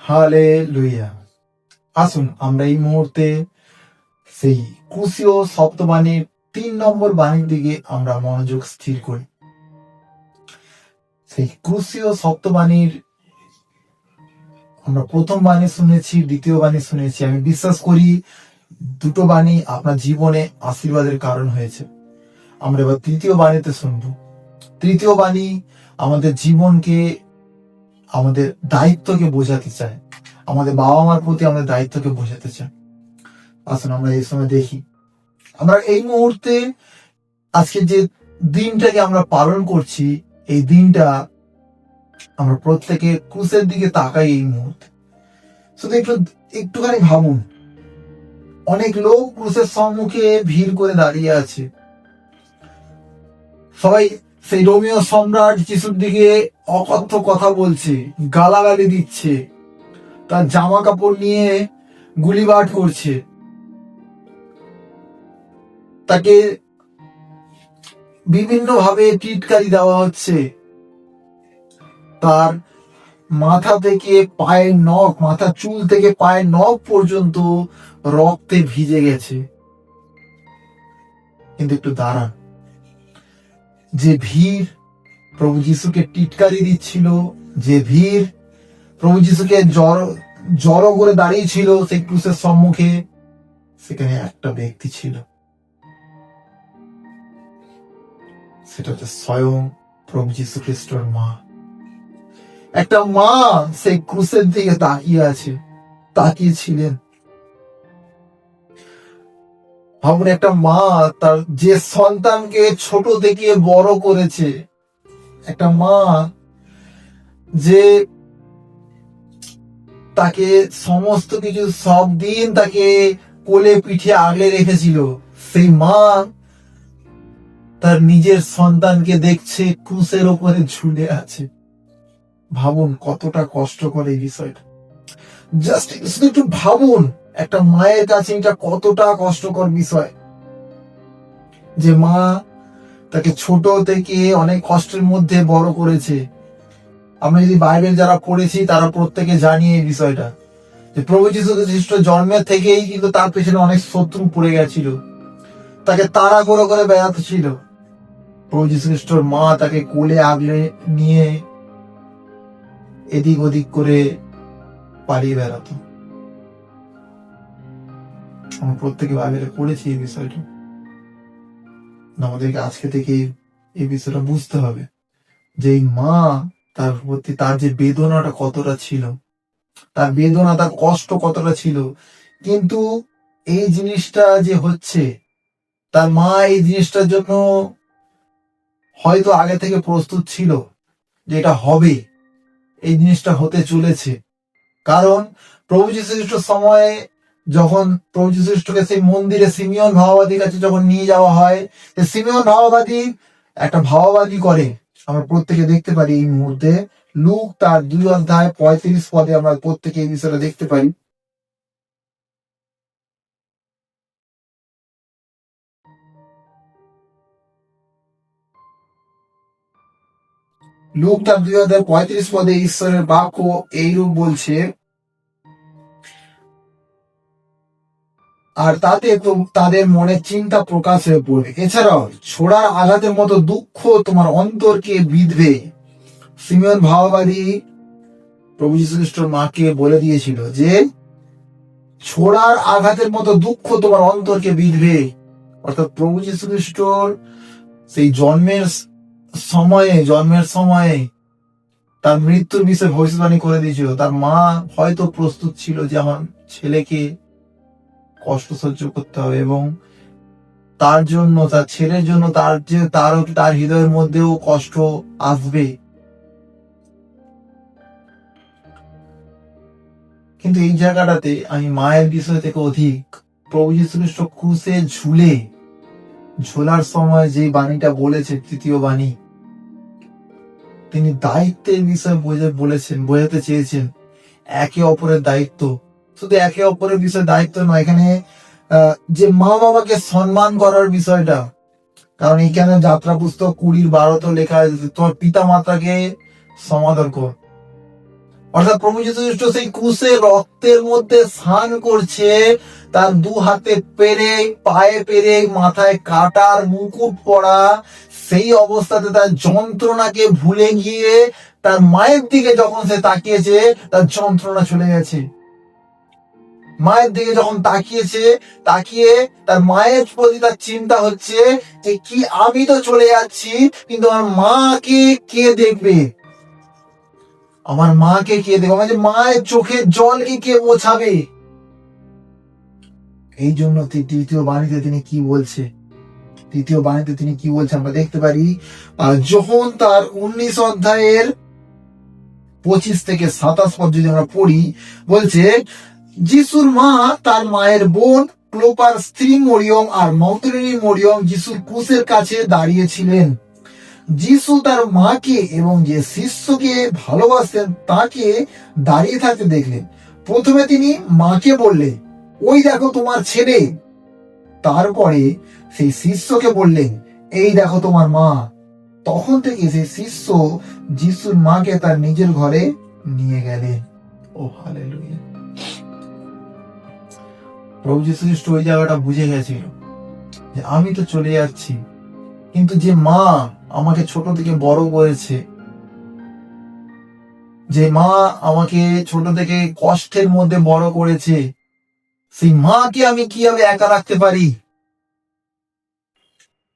Hallelujah. আসুন আমরা এই মুহূর্তে সেই ক্রুশীয় সপ্তবাণীর 3 নম্বর বাণীর দিকে আমরা মনোযোগ স্থির করি। সেই ক্রুশীয় সপ্তবাণীর আমরা প্রথম বাণী শুনেছি, দ্বিতীয় বাণী শুনেছি। আমি বিশ্বাস করি দুটো বাণী আপনার জীবনে আশীর্বাদের কারণ হয়েছে। আমরা এবার তৃতীয় বাণীতে শুনবো। তৃতীয় বাণী আমাদের জীবনকে, আমাদের দায়িত্বকে বোঝাতে চায়, আমাদের বাবা মার প্রতি আমাদের দায়িত্বকে বোঝাতে চায়। আসুন আমরা এই সময় দেখি, আমরা এই মুহূর্তে আজকে যে দিনটাকে আমরা পালন করছি, এই দিনটা আমরা প্রত্যেকে ক্রুশের দিকে তাকাই। এই মুহূর্তে শুধু একটুখানি ভাবুন, অনেক লোক ক্রুশের সম্মুখে ভিড় করে দাঁড়িয়ে আছে। সবাই সেই রোমিও সম্রাট যিশুর দিকে অকথ্য কথা বলছে, গালাগালি দিচ্ছে, তার জামা কাপড় নিয়ে গুলিবাট করছে, তাকে বিভিন্ন ভাবে টিটকারি দেওয়া হচ্ছে। তার মাথা থেকে পায়ের নখ, মাথা চুল থেকে পায়ের নখ পর্যন্ত রক্তে ভিজে গেছে। কিন্তু একটু দাঁড়ান, যে ভিড় প্রভু যিশুকে টিটকারি দিচ্ছিল, যে ভিড় প্রভু যিশুকে জড়ো করে দাঁড়িয়েছিল সেই ক্রুশের সম্মুখে, সেখানে একটা ব্যক্তি ছিল, সেটা হচ্ছে স্বয়ং প্রভু যীশু খ্রিস্টর মা। একটা মা সেই ক্রুশের দিকে তাকিয়েছিলেন। ভাবুন, একটা মা তার যে সন্তানকে ছোট থেকে বড় করেছে, একটা মা যে তাকে সমস্ত কিছু সব দিন তাকে কোলে পিঠে আগলে রেখেছিল, সেই মা তার নিজের সন্তানকে দেখছে ক্রুশের ওপরে ঝুলে আছে। ভাবুন কতটা কষ্টকর এই বিষয়টা। জাস্ট শুধু একটু ভাবুন, একটা মায়ের কাছে এটা কতটা কষ্টকর বিষয়, যে মা তাকে ছোট থেকে অনেক কষ্টের মধ্যে বড় করেছে। আমরা যদি বাইবেল যারা পড়েছি তারা প্রত্যেকে জানি এই বিষয়টা, যে প্রভু যীশু খ্রিস্ট জন্মের থেকেই কিন্তু তার পেছনে অনেক শত্রু পড়ে গেছিল, তাকে তাড়া করে বেড়াতে ছিল। প্রভু যীশু খ্রিস্টর মা তাকে কোলে আগলে নিয়ে এদিক ওদিক করে পালিয়ে বেড়াতো। আমরা প্রত্যেকে বাইবেলে পড়েছি এই বিষয়টা। আমাদেরকে আজকে থেকে এই বিষয়টা বুঝতে হবে, যে এই মা তার প্রতি তার যে বেদনাটা কতটা ছিল, তার বেদনা, তার কষ্ট কতটা ছিল। কিন্তু এই জিনিসটা যে হচ্ছে, তার মা এই জিনিসটার জন্য হয়তো আগে থেকে প্রস্তুত ছিল যে এটা হবে, এই জিনিসটা হতে চলেছে। কারণ প্রভু যীশু খ্রিস্টের সময়ে যখন প্রভু যীশু খ্রিস্টকে সেই মন্দিরে সিমিয়ন ভাওবাদীর কাছে যখন নিয়ে যাওয়া হয়, সিমিয়ন ভাওবাদী একটা ভাওবাদী করে আমরা প্রত্যেকে দেখতে পারি। এই মুহূর্তে লুক তার 2:35 আমরা প্রত্যেকে এই বিষয়টা দেখতে পাই। লুক তার 2:35 ঈশ্বরের বাক্য এইরূপ বলছে, আর তাতে তাদের মনে চিন্তা প্রকাশ হয়ে পড়বে। এছাড়াও ছোড়ার আঘাতের মতো দুঃখ তোমার অন্তরকে বিঁধবে। সিমিয়ন ভাওবাদী প্রভু যীশু খ্রিস্টর মাকে বলে দিয়েছিল যে ছোড়ার আঘাতের মতো দুঃখ তোমার অন্তরকে বিঁধবে। অর্থাৎ প্রভু যীশু খ্রিস্টর সেই জন্মের সময়ে তার মৃত্যুর বিষয়ে ভবিষ্যৎবাণী করে দিয়েছিল। তার মা হয়তো প্রস্তুত ছিল যে আমার ছেলেকে কষ্ট সহ্য করতে হবে, এবং তার জন্য, তার ছেলের জন্য তার হৃদয়ের মধ্যেও কষ্ট আসবে। কিন্তু এই জায়গাটাতে আমি মায়ের বিষয় থেকে অধিক প্রভু যীশু খ্রিস্ট ক্রুশে ঝোলার সময় যে বাণীটা বলেছে, তৃতীয় বাণী, তিনি দায়িত্বের বিষয় বোঝাতে চেয়েছেন। একে অপরের দায়িত্ব, শুধু একে অপরের বিষয়ে দায়িত্ব নয়, এখানে যে মা বাবাকে সম্মান করার বিষয়টা। কারণ এইখানে যাত্রা পুস্তক 20:12 লেখা আছে, তোমার পিতা মাতাকে সমাদর কর। অর্থাৎ প্রভু যীশু খ্রিস্ট সেই ক্রুশে রক্তের মধ্যে স্নান করছে, তার দু হাতে পেরেক, পায়ে পেরেক, মাথায় কাটার মুকুট পরা, সেই অবস্থাতে তার যন্ত্রণাকে ভুলে গিয়ে তার মায়ের দিকে যখন সে তাকিয়েছে, তার যন্ত্রণা চলে গেছে। মায়ের দিকে যখন তাকিয়ে তার মায়ের প্রতি তার চিন্তা হচ্ছে যে কি আমি তো চলে যাচ্ছি, কিন্তু আমার মাকে কে দেখবে, আমার মাকে কে দেখবে, আমার মায়ের চোখের জলকে কে মোছাবে। এই জন্য তৃতীয় বাণীতে তিনি কি বলছে, আমরা দেখতে পারি যখন তার 19 অধ্যায়ের 25 থেকে 27 পদ যদি আমরা পড়ি, বলছে যিশুর মা তার মায়ের বোন ক্লোপার স্ত্রী মরিয়ম আর মগদলিনী মরিয়ম যিশুর ক্রুশের কাছে দাঁড়িয়েছিলেন। যিশু তার মাকে এবং যে শিষ্যকে ভালোবাসতেন তাকে দাঁড়িয়ে থাকতে দেখলেন। প্রথমে তিনি মাকে বললেন, ওই দেখো তোমার ছেলে। তারপরে সেই শিষ্যকে বললেন, এই দেখো তোমার মা। তখন থেকে সেই শিষ্য যিশুর মাকে তার নিজের ঘরে নিয়ে গেলেন। ও হালেলুয়া। প্রভু যীশু খ্রিস্ট ওই জায়গাটা বুঝে গেছিল যে আমি তো চলে যাচ্ছি, কিন্তু যে মা আমাকে ছোট থেকে বড় করেছে, যে মা আমাকে ছোট থেকে কষ্টের মধ্যে বড় করেছে, সেই মাকে আমি কিভাবে একা রাখতে পারি।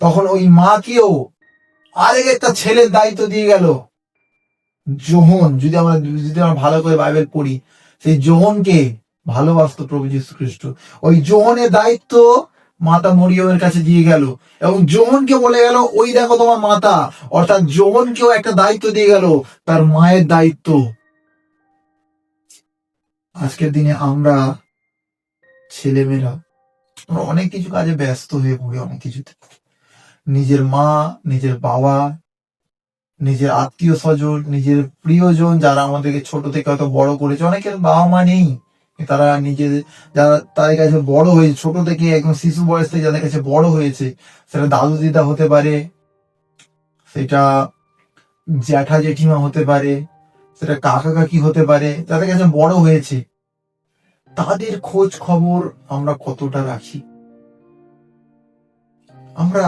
তখন ওই মাকেও আরেক একটা ছেলের দায়িত্ব দিয়ে গেল, যোহন। যদি আমরা ভালো করে বাইবেল পড়ি, সেই যোহনকে ভালোবাসতো প্রভু যীশু খ্রিস্ট। ওই যোহনের দায়িত্ব মাতা মরিয়মের কাছে দিয়ে গেল এবং যোহনকে বলে গেল, ওই দেখো তোমার মাতা। অর্থাৎ যোহনকেও একটা দায়িত্ব দিয়ে গেল, তার মায়ের দায়িত্ব। আজকের দিনে আমরা ছেলেমেয়েরা আমরা অনেক কিছু কাজে ব্যস্ত হয়ে পড়ি, অনেক কিছুতে। নিজের মা, নিজের বাবা, নিজের আত্মীয় স্বজন, নিজের প্রিয়জন যারা আমাদেরকে ছোট থেকে হয়তো বড় করেছে। অনেকের বাবা মা নেই, তারা নিজেদের যারা তাদের কাছে বড় হয়েছে, ছোট থেকে একদম শিশু বয়স থেকে যাদের কাছে বড় হয়েছে, সেটা দাদু দিদা হতে পারে, সেটা জ্যাঠা জেঠিমা হতে পারে, সেটা কাকা কাকি হতে পারে, যাদের কাছে বড় হয়েছে, তাদের খোঁজ খবর আমরা কতটা রাখি। আমরা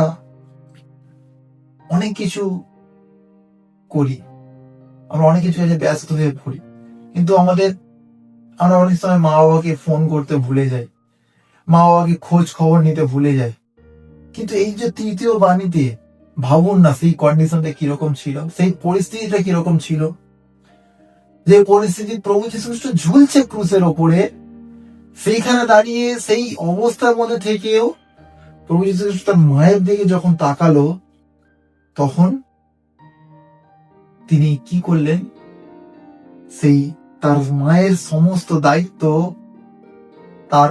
অনেক কিছু করি, আমরা অনেক কিছু কাজে ব্যস্ত হয়ে পড়ি, কিন্তু আমরা অনেক সময় মা বাবাকে ফোন করতে ভুলে যাই, মা বাবাকে খোঁজ খবর নিতে ভুলে যাই। কিন্তু এই যে তৃতীয় বাণীতে, ভাবুন না সেই কন্ডিশনটা কিরকম ছিল, সেই পরিস্থিতিটা কিরকম ছিল, যে পরিস্থিতি প্রভু যীশু খ্রিস্ট ঝুলছে ক্রুশের ওপরে, সেইখানে দাঁড়িয়ে সেই অবস্থার মধ্যে থেকেও প্রভু যীশু খ্রিস্ট তার মায়ের দিকে যখন তাকালো, তখন তিনি কি করলেন, সেই তার মায়ের সমস্ত দায়িত্ব তার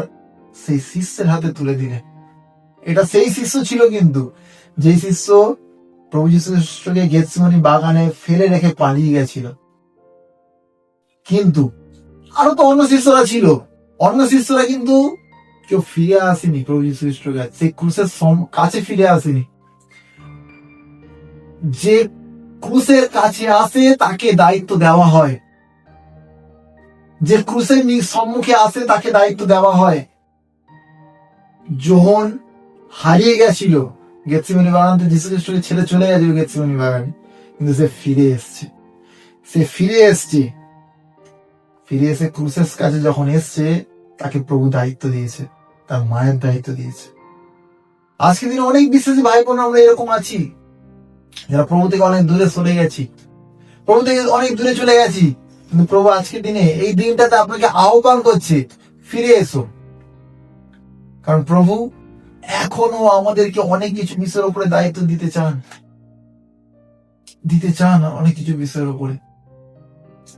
সেই শিষ্যের হাতে তুলে দিলেন। এটা সেই শিষ্য ছিল কিন্তু যে শিষ্য প্রভু যীশু খ্রিস্টকে গেতসেমানি বাগানে ফেলে রেখে পালিয়ে গেছিল। কিন্তু আরো তো অন্য শিষ্যরা ছিল, অন্য শিষ্যরা কিন্তু কেউ ফিরে আসেনি প্রভু যীশু খ্রিস্টের কাছে, সেই ক্রুশের কাছে ফিরে আসেনি। যে ক্রুশের কাছে আসে তাকে দায়িত্ব দেওয়া হয়, যে ক্রুশের সম্মুখে আসে তাকে দায়িত্ব দেওয়া হয়। যোহন হারিয়ে গেছিল গেতসেমানি বাগানে, যীশু খ্রিস্টকে ছেড়ে চলে গেছিল গেতসেমানি বাগানে, কিন্তু সে ফিরে এসে ক্রুশের কাছে যখন এসছে, তাকে প্রভু দায়িত্ব দিয়েছে, তার মায়ের দায়িত্ব দিয়েছে। আজকের দিনে অনেক বিশ্বাসী ভাই বোন আমরা এরকম আছি, যারা প্রভু থেকে অনেক দূরে চলে গেছি, কিন্তু প্রভু আজকের দিনে এই দিনটাতে আপনাকে আহ্বান করছে, ফিরে এসো। কারণ প্রভু এখনো আমাদেরকে অনেক কিছু বিষয়ের উপরে দায়িত্ব দিতে চান অনেক কিছু বিষয়ের উপরে।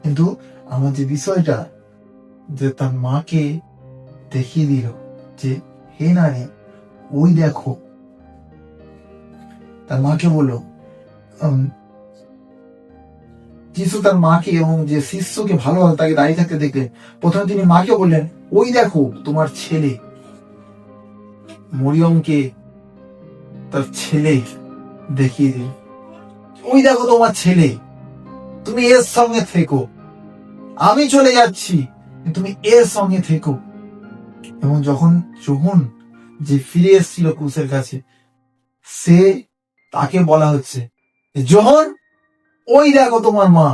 কিন্তু আমার যে বিষয়টা, যে তার মাকে দেখিয়ে দিল যে হে নারী, ওই দেখো, তার মাকে বললো, যিশু তার মাকে এবং যে শিষ্যকে ভালোবাসে তাকে দাঁড়িয়ে থাকতে দেখলেন। প্রথমে তিনি মাকে বললেন, ওই দেখো তোমার ছেলে। মরিয়মকে তার ছেলে দেখিয়ে দিল, ওই দেখো তোমার ছেলে, তুমি এর সঙ্গে থেকো। আমি চলে যাচ্ছি, তুমি এর সঙ্গে থেকো। এবং যখন যখন যে ফিরে এসেছিল ক্রুসের কাছে, সে তাকে বলা হচ্ছে, জোহর, ওই দেখো তোমার মা,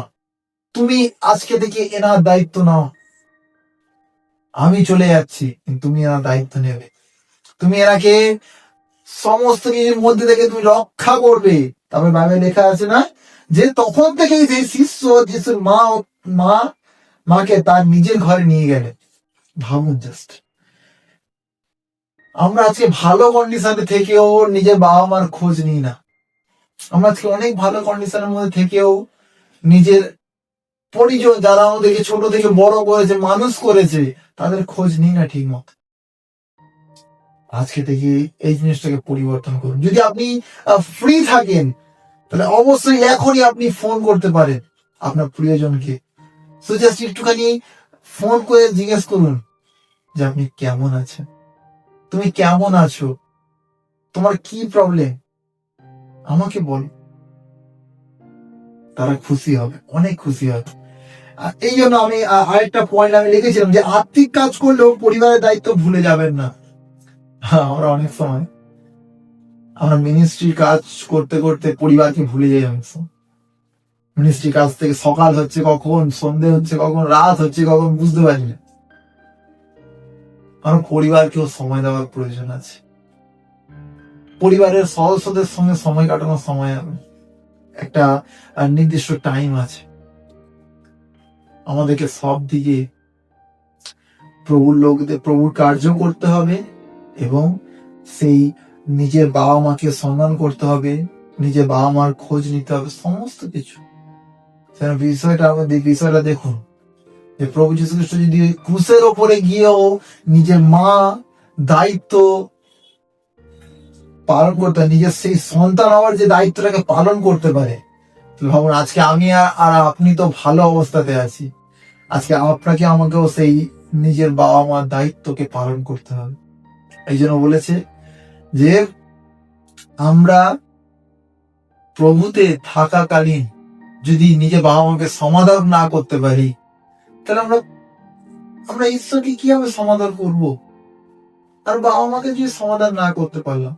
তুমি আজকে থেকে এনার দায়িত্ব নাও। আমি চলে যাচ্ছি, কিন্তু তুমি এনার দায়িত্ব নেবে। তুমি এনাকে সমস্ত কিছুর মধ্যে থেকে তুমি রক্ষা করবে। তারপরে বাইবেলে লেখা আছে না, যে তখন থেকেই সেই শিষ্য যিশুর মা মাকে তার নিজের ঘরে নিয়ে গেলেন। ভাবুন জাস্ট, আমরা আজকে ভালো কন্ডিশনে থেকেও নিজের বাবা মার খোঁজ নিই না। আমরা আজকে অনেক ভালো কন্ডিশনের মধ্যে থেকেও নিজের পরিজন, যারা আমাদেরকে ছোট থেকে বড় করেছে, মানুষ করেছে, তাদের খোঁজ নিই না ঠিক মতো। আজকে থেকে এই জিনিসটাকে পরিবর্তন করুন। যদি আপনি ফ্রি থাকেন, তাহলে অবশ্যই এখনই আপনি ফোন করতে পারেন আপনার প্রিয়জনকে। তো জাস্ট একটুখানি ফোন করে জিজ্ঞেস করুন যে আপনি কেমন আছেন, তুমি কেমন আছো, তোমার কি প্রবলেম, আমাকে বল। তারা খুশি হবে, অনেক খুশি হবে। এই জন্য আমি আরেকটা পয়েন্ট আমি লিখেছিলাম যে আর্থিক কাজ করলেও পরিবারের দায়িত্ব ভুলে যাবেন না। আমরা অনেক সময় আমরা মিনিস্ট্রি কাজ করতে করতে পরিবারকে ভুলে যাই। অনেক সময় মিনিস্ট্রি কাজ থেকে সকাল হচ্ছে কখন, সন্ধে হচ্ছে কখন, রাত হচ্ছে কখন, বুঝতে পারি না। কারণ পরিবারকেও সময় দেওয়ার প্রয়োজন আছে। পরিবারের সদস্যদের সঙ্গে সময় কাটানোর সময় একটা নির্দিষ্ট টাইম আছে। আমাদেরকে সব দিকে প্রভুর কার্য করতে হবে এবং সেই নিজের বাবা মাকে সম্মান করতে হবে, নিজের বাবা মার খোঁজ নিতে হবে, সমস্ত কিছু। বিষয়টা দেখুন যে প্রভু যীশু খ্রিস্ট যদি ক্রুসের ওপরে গিয়েও নিজের মা দায়িত্ব পালন করতে, নিজের সেই সন্তান হওয়ার যে দায়িত্বটাকে পালন করতে পারে, ভাবুন আজকে আমি আর আপনি তো ভালো অবস্থাতে আছি। আজকে আপনাকে আমাকেও সেই নিজের বাবা মার দায়িত্বকে পালন করতে হবে। এই জন্য বলেছে যে আমরা প্রভুতে থাকাকালীন যদি নিজের বাবা মাকে সমাদর না করতে পারি, তাহলে আমরা ঈশ্বরকে কিভাবে সমাদর করব? আর বাবা মাকে যদি সমাদর না করতে পারলাম,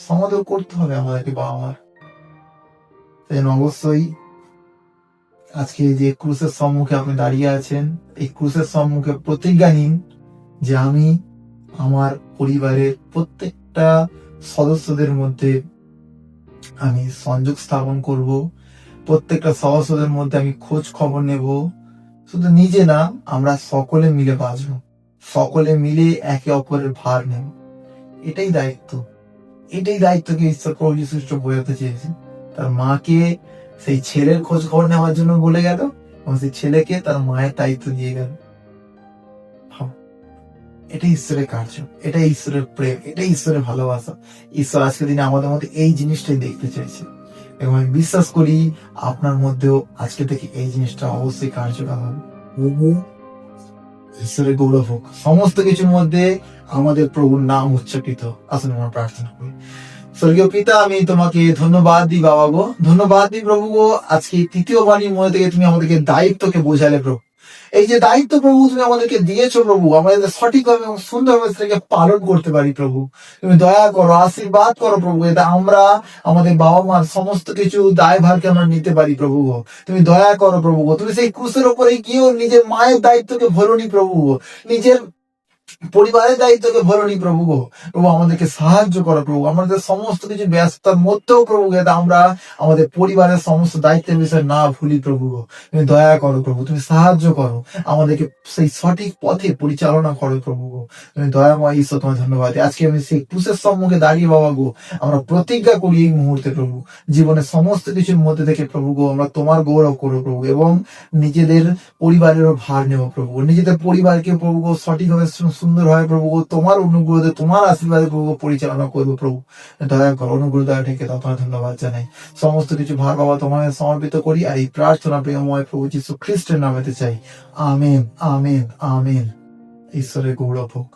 সমাদর করতে হবে আমাদেরকে বাবা মার। অবশ্যই আজকে যে ক্রুসের সম্মুখে আপনি দাঁড়িয়ে আছেন, এই ক্রুসের সম্মুখে প্রতিজ্ঞা নিন যে আমি আমার পরিবারের প্রত্যেকটা সদস্যদের মধ্যে আমি সংযোগ স্থাপন করব, প্রত্যেকটা সদস্যদের মধ্যে আমি খোঁজ খবর নেব। শুধু নিজে না, আমরা সকলে মিলে বাঁচব, সকলে মিলে একে অপরের ভার নেব। এটাই দায়িত্ব, এটাই দায়িত্বকে ঈশ্বর প্রভু যীশু খ্রিস্ট বোঝাতে চেয়েছে। তার মাকে সেই ছেলের খোঁজ খবর নেওয়ার জন্য বলে গেল এবং সেই ছেলেকে তার মায়ের দায়িত্ব দিয়ে গেল। এটাই ঈশ্বরের কার্য, এটাই ঈশ্বরের প্রেম, এটাই ঈশ্বরের ভালোবাসা। ঈশ্বর আজকের দিনে আমাদের মধ্যে এই জিনিসটাই দেখতে চাইছে এবং আমি বিশ্বাস করি আপনার মধ্যেও আজকে থেকে এই জিনিসটা অবশ্যই কার্যকর হবে। ঈশ্বরের গৌরব হোক। সমস্ত কিছুর মধ্যে আমাদের প্রভুর নাম উচ্চারিত। আসলে আমরা প্রার্থনা করি। স্বর্গীয় পিতা, আমি তোমাকে ধন্যবাদ দিই বাবা গো, ধন্যবাদ দিই প্রভু গো। আজকে তৃতীয় বাণীর মধ্যে থেকে তুমি আমাদেরকে দায়িত্বকে বোঝালে প্রভু। এই যে দায়িত্ব প্রভু তুমি আমাদেরকে দিয়েছো প্রভু, আমাদের সঠিকভাবে এবং সুন্দরভাবে সেটাকে পালন করতে পারি প্রভু। তুমি দয়া করো, আশীর্বাদ করো প্রভু, এটা আমরা আমাদের বাবা মার সমস্ত কিছু দায়ভারকে আমরা নিতে পারি প্রভু গো। তুমি দয়া করো প্রভু গো। তুমি সেই ক্রুসের উপরে গিয়েও নিজের মায়ের দায়িত্বকে ভরনি প্রভু গো, নিজের পরিবারের দায়িত্বকে ভরনি প্রভু গো। প্রভু আমাদেরকে সাহায্য করো প্রভু, আমাদের সমস্ত কিছু ব্যস্ততার মধ্যেও প্রভু যাতে আমরা আমাদের পরিবারের সমস্ত দায়িত্বের বিষয় না ভুলি প্রভু গো। তুমি দয়া করো প্রভু, তুমি সাহায্য করো, আমাদেরকে সেই সঠিক পথে পরিচালনা করো প্রভু গো। তুমি দয়াময় ঈশ্বর, তোমার ধন্যবাদ। আজকে আমি সেই ক্রুসের সম্মুখে দাঁড়িয়ে বাবা গো, আমরা প্রতিজ্ঞা করি এই মুহূর্তে প্রভু, জীবনের সমস্ত কিছুর মধ্যে থেকে প্রভু গো আমরা তোমার গৌরব করো প্রভু এবং নিজেদের পরিবারেরও ভার নেব প্রভু, নিজেদের পরিবারকে প্রভু গো সঠিকভাবে সুন্দরভাবে প্রভু গো তোমার অনুগ্রহে, তোমার আশীর্বাদে প্রভু পরিচালনা করবো প্রভু। দয়া করো, অনুগ্রহ দয়া ঠেকে দাও, তোমার ধন্যবাদ জানাই। সমস্ত কিছু ভার বাবা তোমার সমর্পিত করি আর এই প্রার্থনা প্রেমময় প্রভু যীশু খ্রিস্টের নামেতে চাই। Amen, amen, amen. ঈশ্বরের গৌরব হোক।